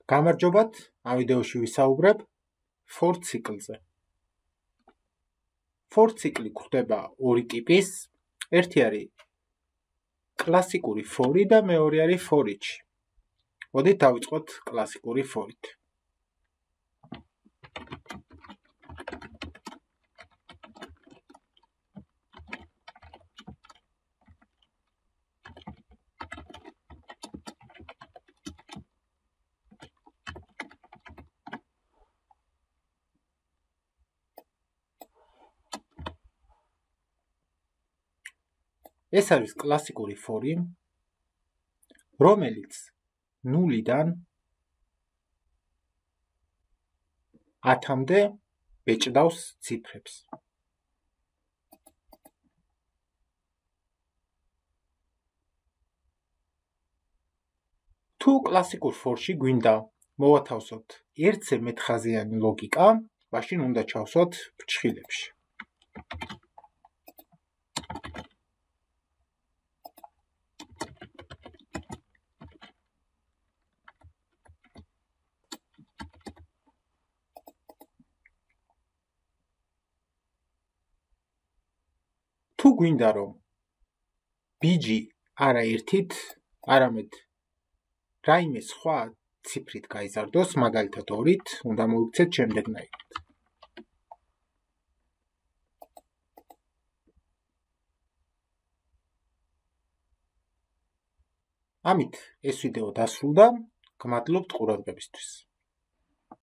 გამარჯობათ, ამ ვიდეოში ვისაუბრებ for ციკლზე. For ციკლი გვხვდება ორი ტიპის, ერთი არის კლასიკური for-ი და მეორე არის for each. მოდით დავიწყოთ კლასიკური for-ით. ეს არის კლასიკური for-ი, რომელიც 0-დან 10-მდე ბეჭდავს ციფრებს. თუ კლასიკურ for-ში გვინდა მოვათავსოთ ერთზე მეთხაზიანი ლოგიკა, მაშინ უნდა ჩავსვათ ფრჩხილებში. თუ გვინდა რომ ბიჯი არა ერთით, არამედ რაიმე სხვა ციფრით გაიზარდოს, მაგალითად 2-ით, უნდა მოვიქცეთ შემდეგნაირად. ამით ეს ვიდეო დასრულდა. გმადლობთ ყურადღებისთვის.